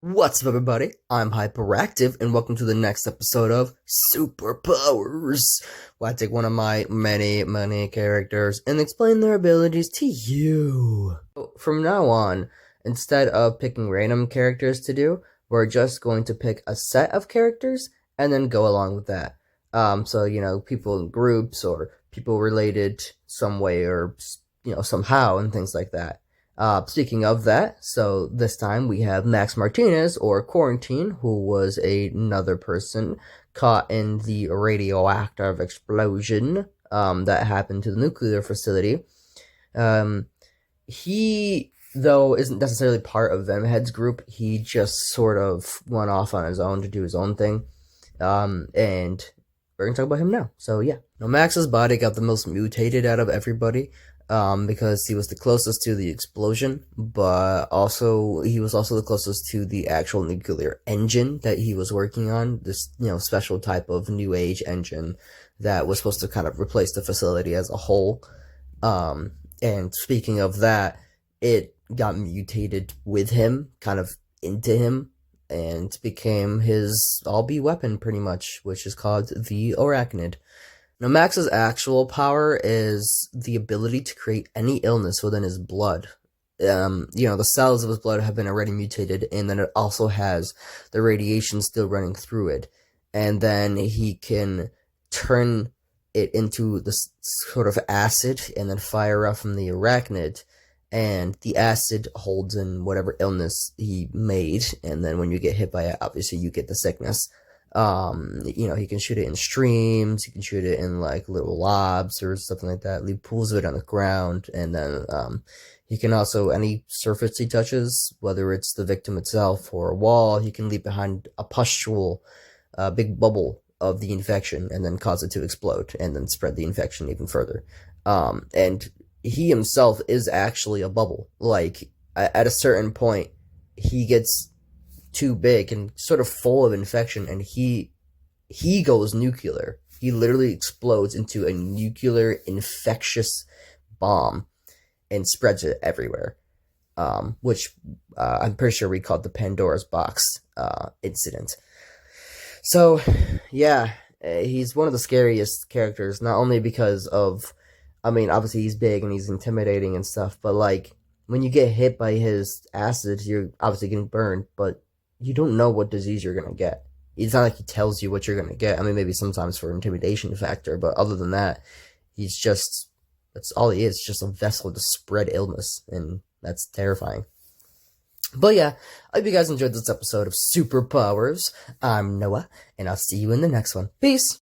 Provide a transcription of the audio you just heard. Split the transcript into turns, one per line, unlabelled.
What's up, everybody? I'm Hyperactive, and welcome to the next episode of Superpowers, where I take one of my many characters and explain their abilities to you. From now on, instead of picking random characters to do, we're just going to pick a set of characters and then go along with that. So, people in groups or people related some way or, somehow and things like that. Speaking of that, so this time we have Max Martinez, or Quarantine, who was another person caught in the radioactive explosion that happened to the nuclear facility. He, though, isn't necessarily part of Vemhead's group. He just sort of went off on his own to do his own thing. And we're going to talk about him now. So, yeah. Now, Max's body got the most mutated out of everybody. Because he was the closest to the explosion, but also he was also the closest to the actual nuclear engine that he was working on. This, special type of new age engine that was supposed to kind of replace the facility as a whole. And speaking of that, it got mutated with him, kind of into him, and became his all-be weapon pretty much, which is called the Arachnid. Now, Max's actual power is the ability to create any illness within his blood. The cells of his blood have been already mutated, and then it also has the radiation still running through it. And then he can turn it into this sort of acid and then fire off from the arachnid. And the acid holds in whatever illness he made, and then when you get hit by it, obviously you get the sickness. He can shoot it in streams, he can shoot it in like little lobs or something like that, leave pools of it on the ground, and then he can also, any surface he touches, whether it's the victim itself or a wall, he can leave behind a pustule, big bubble of the infection, and then cause it to explode, and then spread the infection even further. And he himself is actually a bubble. Like, at a certain point, he gets too big and sort of full of infection, and he goes nuclear. He literally explodes into a nuclear infectious bomb and spreads it everywhere, which I'm pretty sure we called the Pandora's box incident. So yeah, he's one of the scariest characters, not only because of, obviously he's big and he's intimidating and stuff, but like when you get hit by his acid, you're obviously getting burned, but you don't know what disease you're going to get. It's not like he tells you what you're going to get. Maybe sometimes for intimidation factor, but other than that, that's all he is, just a vessel to spread illness, and that's terrifying. But yeah, I hope you guys enjoyed this episode of Superpowers. I'm Noah, and I'll see you in the next one. Peace!